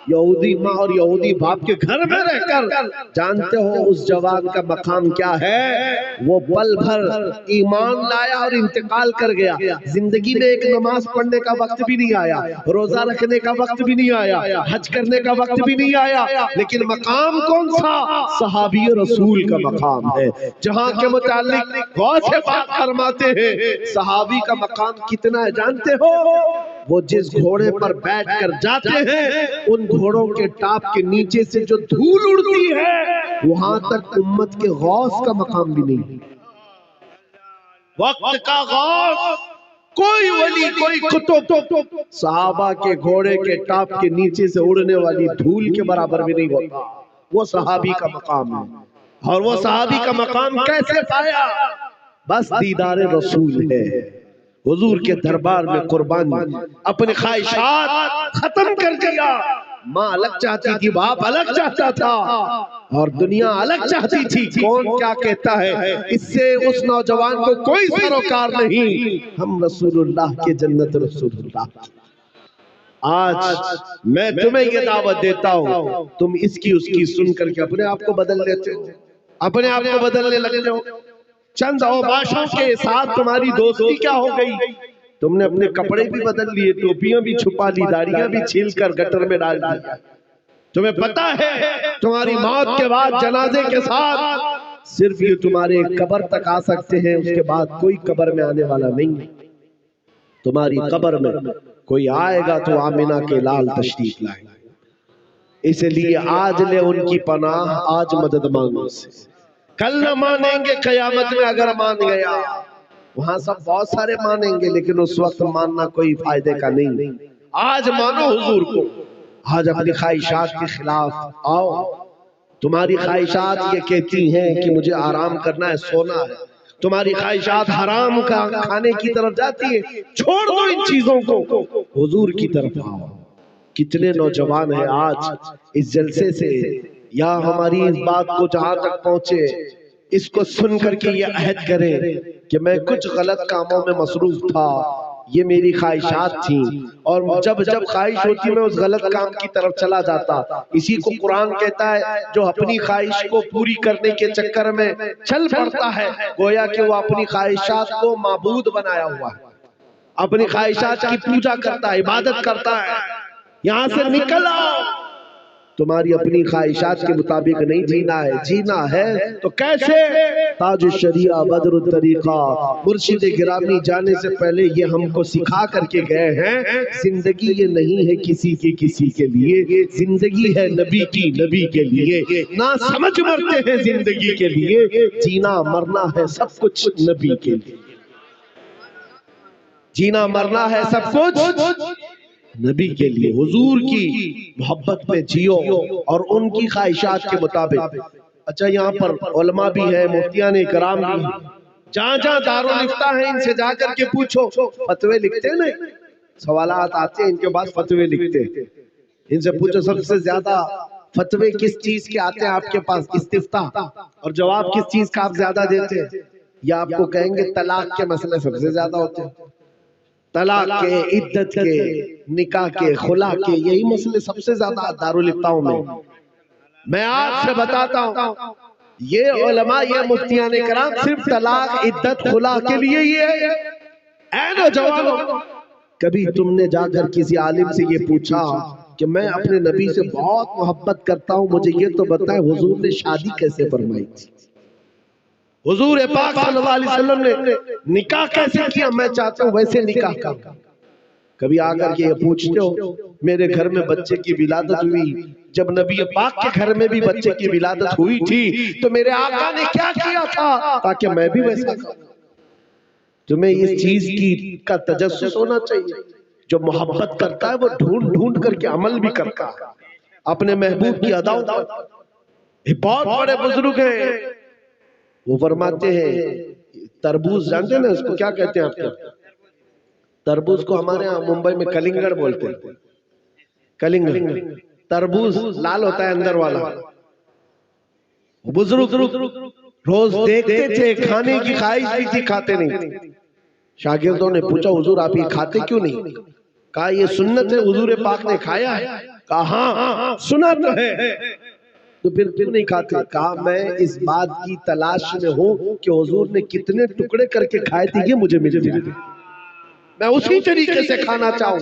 Speaker 1: یہودی ماں اور یہودی باپ کے گھر میں رہ کر، جانتے ہو اس جوان کا مقام کیا ہے؟ وہ پل بھر ایمان لایا اور انتقال کر گیا، زندگی میں ایک نماز پڑھنے کا وقت بھی نہیں آیا، روزہ رکھنے کا وقت بھی نہیں آیا، حج کرنے کا وقت بھی نہیں آیا، لیکن مقام کون سا؟ صحابی رسول کا مقام ہے، جہاں کے متعلق غوث پاک فرماتے ہیں صحابی کا مقام کتنا ہے جانتے ہو؟ وہ جس گھوڑے پر بیٹھ کر جاتے ہیں ان گھوڑوں کے ٹاپ کے نیچے سے جو دھول اڑتی ہے وہاں تک امت کے غوث کا مقام بھی نہیں۔ وقت کا غوث کوئی ولی کوئی قطب صحابہ کے گھوڑے کے ٹاپ کے نیچے سے اڑنے والی دھول کے برابر بھی نہیں ہوتا، وہ صحابی کا مقام ہے۔ اور وہ صحابی کا مقام کیسے پایا؟ بس دیدار رسول ہے، حضور کے دربار میں قربانی، اپنے خواہشات ختم کر دیا۔ ماں الگ چاہتی تھی، باپ الگ چاہتا تھا، اور دنیا الگ چاہتی تھی، کون کیا کہتا ہے اس سے اس نوجوان کو کوئی سروکار نہیں۔ ہم رسول اللہ کے جنت رسول اللہ۔ آج میں تمہیں یہ دعوت دیتا ہوں، تم اس کی سن کر کے اپنے آپ کو بدل لیتے ہو، اپنے آپ کو بدلنے لگتے ہو۔ چند اوباشوں کے ساتھ تمہاری دوستی کیا ہو گئی؟ تم نے اپنے کپڑے بھی بدل لیے، ٹوپیاں بھی چھپا لی، داڑیاں بھی چھیل کر گٹر میں ڈال دی۔ تمہیں پتا ہے تمہاری موت کے بعد جنازے کے ساتھ صرف یہ تمہارے قبر تک آ سکتے ہیں، اس کے بعد کوئی قبر میں آنے والا نہیں۔ تمہاری قبر میں کوئی آئے گا تو آمنہ کے لال تشریف لائے گا، اس لیے آج لے ان کی پناہ، آج مدد مانگو سے۔ کل نہ مانیں گے، قیامت میں اگر مان گیا، وہاں سب بہت سارے مانیں گے لیکن اس وقت ماننا کوئی فائدے کا نہیں۔ آج مانو حضور کو، آج اپنی خواہشات کے خلاف آؤ۔ تمہاری خواہشات یہ کہتی ہیں کہ مجھے آرام کرنا ہے، سونا ہے، تمہاری خواہشات حرام کا کھانے کی طرف جاتی ہے، چھوڑ دو ان چیزوں کو، حضور کی طرف آؤ۔ کتنے نوجوان ہیں آج اس جلسے سے یا ہماری اس بات کو جہاں تک پہنچے اس کو سن کر کے یہ عہد کریں کہ میں کچھ غلط کاموں میں مصروف تھا، یہ میری خواہشات تھیں، اور جب خواہش ہوتی میں اس غلط کام کی طرف چلا جاتا۔ اسی کو قرآن کہتا ہے جو اپنی خواہش کو پوری کرنے کے چکر میں چل پڑتا ہے گویا کہ وہ اپنی خواہشات کو معبود بنایا ہوا ہے، اپنی خواہشات کی پوجا کرتا ہے، عبادت کرتا ہے۔ یہاں سے نکل آؤ، تمہاری اپنی خواہشات کے مطابق نہیں جینا ہے، جینا ہے تو کیسے؟ تاج الشریعہ بدر الطریقہ مرشد گرامی جانے سے پہلے یہ ہم کو سکھا کر کے گئے ہیں، زندگی یہ نہیں ہے کسی کے لیے، زندگی ہے نبی کی، نبی کے لیے۔ نہ سمجھ مرتے ہیں زندگی کے لیے، جینا مرنا ہے سب کچھ نبی کے لیے، جینا مرنا ہے سب کچھ نبی کے لیے۔ حضور کی محبت میں جیو اور ان کی خواہشات کے مطابق۔ اچھا یہاں پر علماء بھی ہیں، مفتیان اکرام بھی ہیں، جہاں دارالفتہ ہیں ان سے جا کر کے پوچھو، فتوے لکھتے ہیں نا، سوالات آتے ہیں ان کے بعد فتوے لکھتے ہیں، ان سے پوچھو سب سے زیادہ فتوے کس چیز کے آتے ہیں آپ کے پاس؟ استفتاء، اور جواب کس چیز کا آپ زیادہ دیتے ہیں؟ یا آپ کو کہیں گے طلاق کے مسئلے سب سے زیادہ ہوتے ہیں، طلاق کے، عدت کے، نکاح کے، خلا کے، یہی مسئلے سب سے زیادہ دارالفتاؤں میں۔ میں آپ سے بتاتا ہوں یہ علماء، یہ مفتیان کرام صرف طلاق، عدت، خلا کے لیے ہی ہے اے نوجوانوں، کبھی تم نے جا کر کسی عالم سے یہ پوچھا کہ میں اپنے نبی سے بہت محبت کرتا ہوں، مجھے یہ تو بتائیں حضور نے شادی کیسے فرمائی تھی؟ حضور پاک صلی اللہ علیہ وسلم نے نکاح کیسے کیا؟ میں چاہتا ہوں ویسے نکاح کروں۔ کبھی آ کر کے یہ پوچھتے ہو میرے گھر میں بچے کی ولادت ہوئی، جب نبی پاک کے گھر میں بھی بچے کی ولادت ہوئی تھی تو میرے آقا نے کیا کیا تھا تاکہ میں بھی ویسا کروں؟ تمہیں اس چیز کا تجسس ہونا چاہیے۔ جو محبت کرتا ہے وہ ڈھونڈ ڈھونڈ کر کے عمل بھی کرتا ہے اپنے محبوب کی اداؤں پر۔ بہت بڑے بزرگ ہیں، وہ فرماتے ہیں تربوز جانتے ہیں نا، اس کو کیا کہتے ہیں آپ کے؟ تربوز کو ہمارے ہاں ممبئی میں کلنگڑ بولتے ہیں، کلنگڑ۔ تربوز لال ہوتا ہے اندر والا۔ بزرگ روز دیکھتے تھے، کھانے کی خواہش بھی تھی، کھاتے نہیں تھے۔ شاگردوں نے پوچھا حضور آپ یہ کھاتے کیوں نہیں؟ کہا یہ سنت ہے، حضور پاک نے کھایا ہے۔ کہا ہاں سنا تو ہے، تو پھر کیوں نہیں کھاتے؟ کہا میں اس بات کی تلاش میں ہوں کہ حضور نے کتنے ٹکڑے کر کے کھائے تھے یہ مجھے مل جائے، میں اسی طریقے سے کھانا چاہوں۔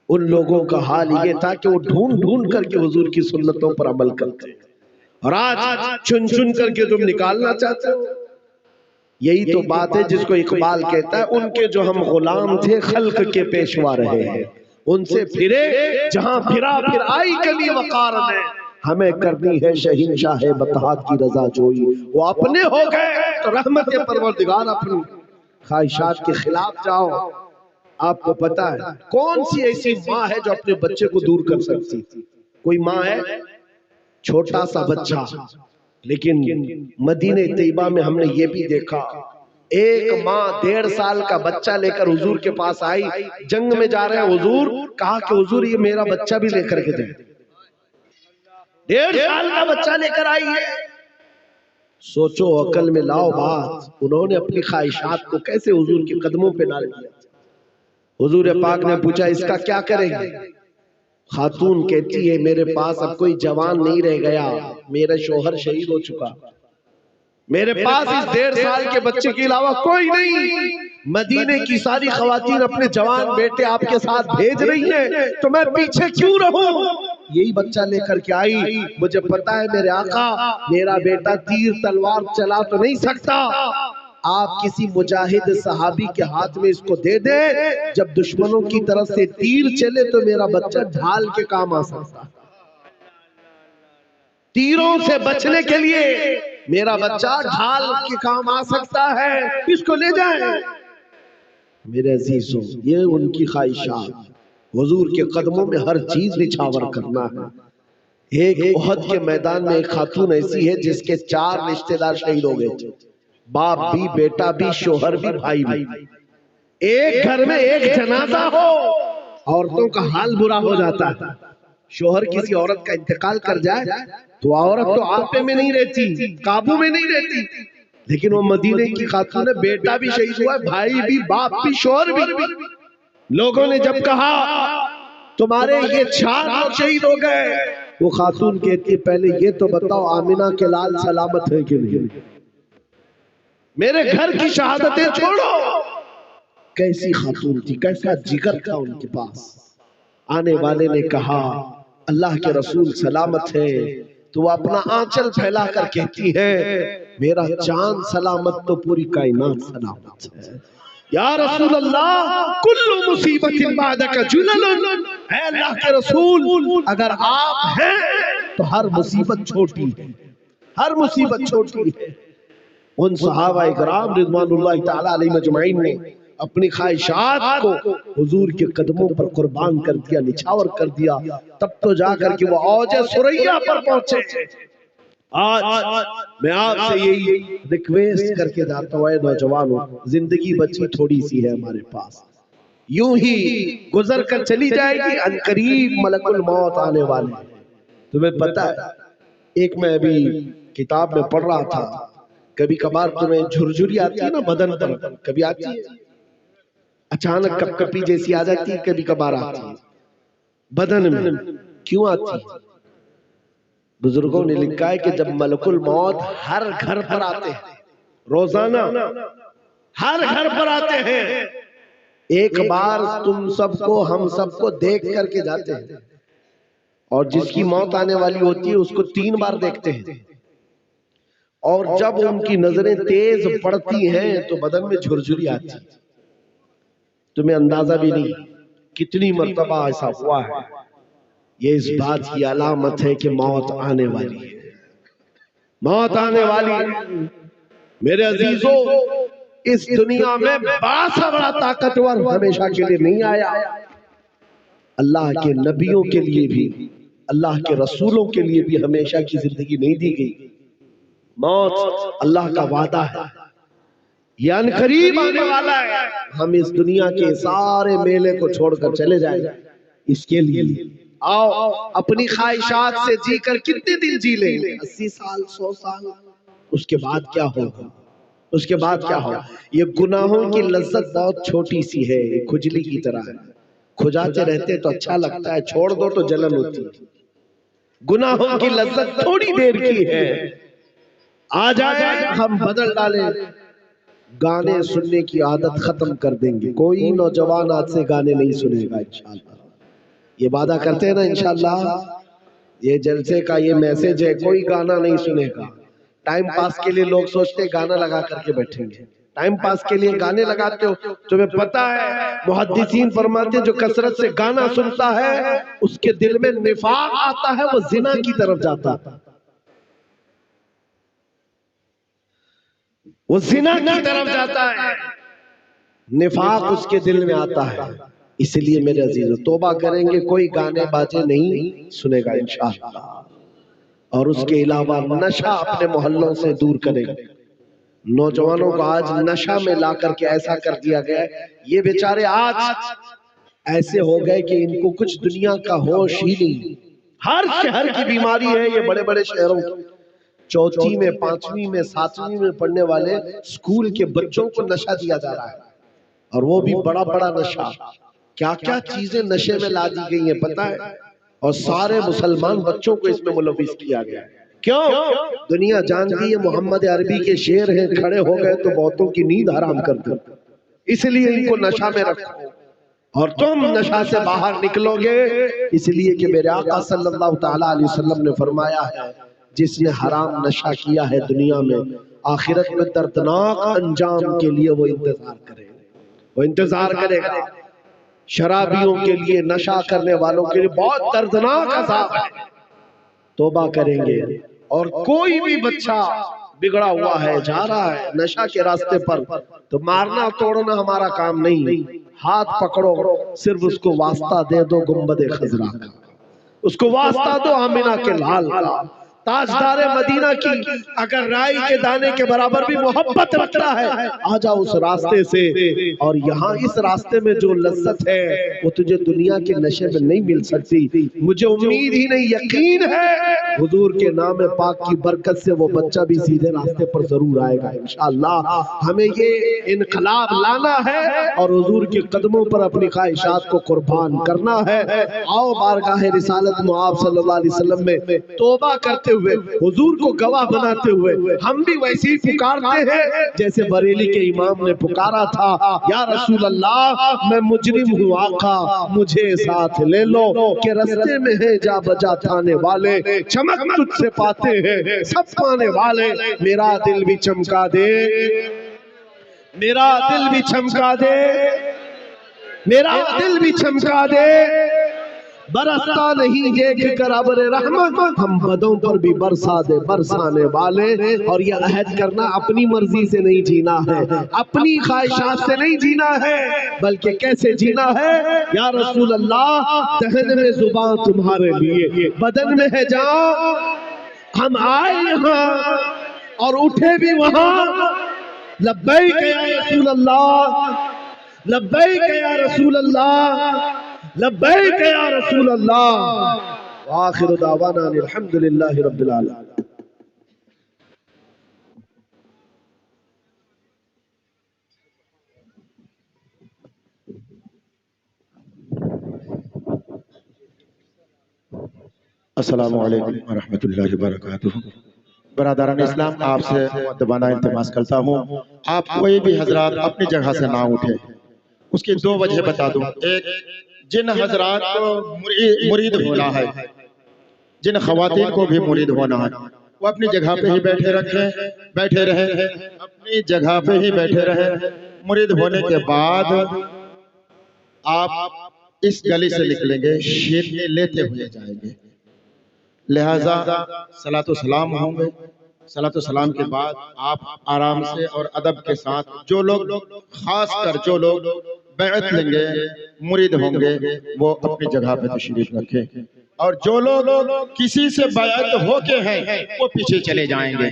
Speaker 1: ان لوگوں کا حال یہ تھا کہ وہ ڈھونڈ ڈھونڈ کر کے حضور کی سنتوں پر عمل کرتے، اور آج چن چن کر کے تم نکالنا چاہتے ہو۔ یہی تو بات ہے جس کو اقبال کہتا ہے ان کے جو ہم غلام تھے خلق کے پیشوا رہے ہیں، ان سے پھرے جہاں پھرا پھر آئی کلی وقار میں، ہمیں کرنی ہے شہنشاہ بطحا کی رضا جوئی۔ وہ اپنے ہو گئے تو رحمت پروردگار اپنی خواہشات کے خلاف جاؤ۔ آپ کو پتا ہے کون سی ایسی ماں ہے جو اپنے بچے کو دور کر سکتی؟ کوئی ماں ہے؟ چھوٹا سا بچہ، لیکن مدینہ طیبہ میں ہم نے یہ بھی دیکھا ایک ماں 1.5 سال کا بچہ لے کر حضور کے پاس آئی، جنگ میں جا رہے ہیں حضور، کہا کہ حضور یہ میرا بچہ بھی لے کر کے دیں۔ 1.5 سال کا بچہ لے کر آئی ہے۔ سوچو عقل میں لاؤ بات، انہوں نے اپنی خواہشات کو کیسے حضور کے قدموں پہ ڈال دیا۔ حضور پاک نے پوچھا اس کا کیا کریں گے؟ خاتون کہتی ہے میرے پاس اب کوئی جوان نہیں رہ گیا، میرا شوہر شہید ہو چکا، میرے پاس اس 1.5 سال کے بچے کے علاوہ کوئی نہیں۔ مدینے کی ساری خواتین اپنے جوان بیٹے آپ کے ساتھ بھیج رہی ہیں تو میں پیچھے کیوں رہوں؟ یہی بچہ لے کر کے آئی، مجھے پتا ہے میرے آقا میرا بیٹا تیر تلوار چلا تو نہیں سکتا، آپ کسی مجاہد صحابی کے ہاتھ میں اس کو دے دیں، جب دشمنوں کی طرف سے تیر چلے تو میرا بچہ ڈھال کے کام آ سکتا، تیروں سے بچنے کے لیے میرا بچہ ڈھال کے کام آ سکتا ہے، اس کو لے جائیں۔ میرے عزیزوں یہ ان کی خواہشات، حضور کے قدموں میں ہر چیز نچھاور کرنا ہے۔ ایک احد کے میدان میں ایک خاتون ایسی ہے جس کے 4 رشتہ دار شہید ہو گئے تھے، باپ بھی، بیٹا بھی، شوہر بھی، بھائی بھی۔ ایک گھر میں ایک جنازہ ہو عورتوں کا حال برا ہو جاتا ہے۔ شوہر کسی عورت کا انتقال کر جائے تو عورت تو آپے میں نہیں رہتی، قابو میں نہیں رہتی، لیکن وہ مدینے کی خاتون ہے، بیٹا بھی شہید ہوا ہے، بھائی بھی، باپ بھی، شوہر بھی۔ لوگوں نے جب کہا تمہارے یہ 4 لوگ شہید ہو گئے، وہ خاتون کہتی ہے پہلے یہ تو بتاؤ آمینہ کے لال سلامت ہے کہ نہیں؟ میرے گھر کی شہادتیں چھوڑو۔ کیسی خاتون تھی، کیسا جگر تھا ان کے پاس۔ آنے والے نے کہا اللہ کے رسول سلامت ہے، تو وہ اپنا آنچل پھیلا کر کہتی ہے میرا چاند سلامت تو پوری کائنات سلامت ہے۔ یا رسول اللہ کل مصیبت بعدک جلل، اے اللہ کے رسول اگر آپ ہیں تو ہر مصیبت چھوٹی ہے، ہر مصیبت چھوٹی ہے۔ ان صحابہ اکرام رضوان اللہ تعالی علیہ مجمعین نے اپنی خواہشات کو حضور کے قدموں پر قربان کر دیا، نچھاور کر دیا، تب تو جا کر کے وہ اوج ثریا پر پہنچے۔ آج میں آپ سے یہی ریکویسٹ کر کے جاتا ہوں اے نوجوانوں، زندگی بچی تھوڑی سی ہے ہمارے پاس، یوں ہی گزر کر چلی جائے گی، ان قریب ملک الموت آنے والے۔ تمہیں پتا ہے ایک میں ابھی کتاب میں پڑھ رہا تھا، کبھی کبھار تمہیں جھرجھری آتی ہے نا بدن پر، کبھی آتی ہے اچانک کپ کپی جیسی آ جاتی ہے، کبھی کبھار آتی ہے بدن میں، کیوں آتی ہے؟ بزرگوں نے لکھا ہے کہ جب ملک الموت ہر گھر پر آتے ہیں روزانہ، ہر گھر پر آتے ہیں، ایک بار تم سب کو ہم سب کو دیکھ کر کے جاتے ہیں، اور جس کی موت آنے والی ہوتی ہے اس کو 3 بار دیکھتے ہیں، اور جب ان کی نظریں تیز پڑتی ہیں تو بدن میں جھرجھری آتی ہے، تمہیں اندازہ بھی نہیں کتنی مرتبہ ایسا ہوا ہے۔ یہ اس بات کی علامت ہے کہ موت آنے والی ہے، موت آنے والی ہے۔ میرے عزیزو، اس دنیا میں بڑا سا بڑا طاقتور ہمیشہ کے لیے نہیں آیا، اللہ کے نبیوں کے لیے بھی، اللہ کے رسولوں کے لیے بھی ہمیشہ کی زندگی نہیں دی گئی۔ موت اللہ کا وعدہ ہے، یہ ان قریب آنے والا ہے۔ ہم اس دنیا کے سارے میلے کو چھوڑ کر چلے جائیں اس کے لیے آؤ اپنی خواہشات سے جی کر کتنے دن جی لیں، 80 سال 100 سال، اس کے بعد کیا ہوگا؟ اس کے بعد کیا ہوگا؟ یہ گناہوں کی لذت بہت چھوٹی سی ہے، یہ کھجلی کی طرح ہے، کھجاتے رہتے تو اچھا لگتا ہے، چھوڑ دو تو جلن ہوتی ہے۔ گناہوں کی لذت تھوڑی دیر کی ہے، آ جائے ہم بدل ڈالیں، گانے سننے کی عادت ختم کر دیں گے، کوئی نوجوان آج سے گانے نہیں سنے گا انشاءاللہ۔ یہ وعدہ کرتے ہیں نا انشاءاللہ، یہ جلسے کا یہ میسج ہے، کوئی گانا نہیں سنے گا۔ ٹائم پاس کے لیے لوگ سوچتے ہیں گانا لگا کر کے بیٹھیں گے، ٹائم پاس کے لیے گانے لگاتے ہو، تمہیں پتا ہے محدثین فرماتے ہیں جو کثرت سے گانا سنتا ہے اس کے دل میں نفاق آتا ہے، وہ زنا کی طرف جاتا ہے، وہ زنا کی طرف جاتا ہے، نفاق اس کے دل میں آتا ہے۔ اس لیے میرے عزیزو توبہ کریں گے، کوئی گانے باجے نہیں سنے گا انشاءاللہ، اور اس کے علاوہ نشہ اپنے محلوں سے دور کریں گے۔ نوجوانوں کو آج نشہ میں لا کر کے ایسا کر دیا گیا ہے، یہ بیچارے آج ایسے ہو گئے کہ ان کو کچھ دنیا کا ہوش ہی نہیں۔ ہر شہر کی بیماری ہے یہ، بڑے بڑے شہروں کی، 4تھی میں 5ویں میں 7ویں میں پڑھنے والے اسکول کے بچوں کو نشہ دیا جا رہا ہے، اور وہ بھی بڑا بڑا نشہ، کیا کیا چیزیں نشے میں لا دی گئی ہیں پتہ ہے، اور سارے مسلمان بچوں کو اس میں ملوث کیا گیا ہے۔ کیوں؟ دنیا جانتی ہے محمد عربی کے شعر ہیں، کھڑے ہو گئے تو بہتوں کی نیند حرام کر دیں، اس لیے ان کو نشہ میں رکھو، اور تم نشہ سے باہر نکلو گے، اس لیے کہ میرے آقا صلی اللہ تعالیٰ علیہ وسلم نے فرمایا ہے جس نے حرام نشہ کیا ہے دنیا میں، آخرت میں دردناک انجام کے لیے وہ انتظار کرے، وہ انتظار کرے گا۔ شرابیوں کے لیے، نشہ کرنے والوں کے لیے بہت دردناک عذاب ہے۔ توبہ کریں گے، اور کوئی بھی بچہ بگڑا ہوا ہے، جا رہا ہے نشہ کے راستے پر، تو مارنا توڑنا ہمارا کام نہیں، ہاتھ پکڑو، صرف اس کو واسطہ دے دو گنبد خضرا کا، اس کو واسطہ دو آمنہ کے لال کا، تاجدار مدینہ کی اگر رائی کے دانے کے برابر بھی محبت رکھتا ہے، آ جاؤ اس راستے سے، اور یہاں اس راستے میں جو لذت ہے وہ تجھے دنیا کے نشے میں نہیں مل سکتی۔ مجھے امید ہی نہیں، یقین ہے حضور کے نام پاک کی برکت سے وہ بچہ بھی سیدھے راستے پر ضرور آئے گا انشاءاللہ۔ ہمیں یہ انقلاب لانا ہے اور حضور کے قدموں پر اپنی خواہشات کو قربان کرنا ہے۔ آؤ بارگاہ رسالت معاب صلی اللہ علیہ وسلم میں توبہ کرتے ہوئے، حضور کو گواہ بناتے ہوئے، ہم بھی ویسے ہی پکارتے ہیں جیسے بریلی کے امام نے پکارا تھا، یا رسول اللہ میں مجرم ہوں آقا مجھے ساتھ لے لو، کہ رستے میں ہے جا بجا تھانے والے، چمک تجھ سے پاتے ہیں سب پانے والے، میرا دل بھی چمکا دے، میرا دل بھی چمکا دے، میرا دل بھی چمکا دے، برستا نہیں دیکھ کر ابر رحمت، ہم بدوں پر بھی برسا دے برسانے والے۔ اور یہ عہد کرنا اپنی مرضی سے نہیں جینا ہے، اپنی خواہشات سے نہیں جینا ہے، بلکہ کیسے جینا ہے؟ یا رسول اللہ دہن میں زبان تمہارے لیے، بدن میں ہے جان، ہم آئے یہاں اور اٹھے بھی وہاں، لبیک یا رسول اللہ، لبیک یا رسول اللہ، لبیک یا رسول اللہ، وآخر دعوانا الحمدللہ رب العالمین۔ السلام علیکم ورحمۃ اللہ وبرکاتہ۔
Speaker 2: برادران اسلام آپ سے مؤدبانہ التماس کرتا ہوں، آپ کوئی بھی حضرات اپنی جگہ سے نہ اٹھے۔ اس کی دو وجہ بتا دوں۔ ایک، جن حضرات کو مرید ہونا ہے، جن خواتین کو بھی مرید ہونا ہے، وہ اپنی جگہ پہ ہی بیٹھے رہیں، اپنی جگہ پہ ہی بیٹھے رہیں۔ مرید ہونے کے بعد آپ اس گلی سے نکلیں گے، شیرنی لیتے ہوئے جائیں گے۔ لہٰذا صلاۃ و سلام ہوں گے، صلاۃ و سلام کے بعد آپ آرام سے اور ادب کے ساتھ، جو لوگ خاص کر جو لوگ بیعت لیں گے، مرید ہوں گے، وہ اپنی جگہ پہ تشریف رکھیں، اور جو لوگ کسی سے بیعت ہو کے ہیں وہ پیچھے چلے جائیں گے۔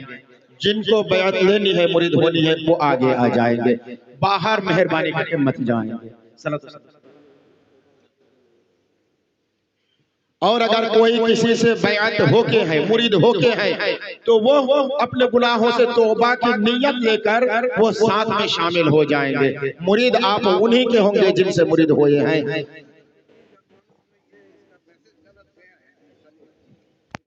Speaker 2: جن کو بیعت لینی ہے، مرید ہونی ہے، وہ آگے آ جائیں گے، باہر مہربانی کر کے مت جائیں گے۔ صلاۃ و سلام۔ اور اگر کوئی کسی سے بیعت ہو کے ہے، مرید ہو کے ہے، تو وہ اپنے گناہوں سے توبہ کی نیت لے کر وہ ساتھ میں شامل ہو جائیں گے۔ مرید آپ انہی کے ہوں گے جن سے مرید ہوئے ہیں۔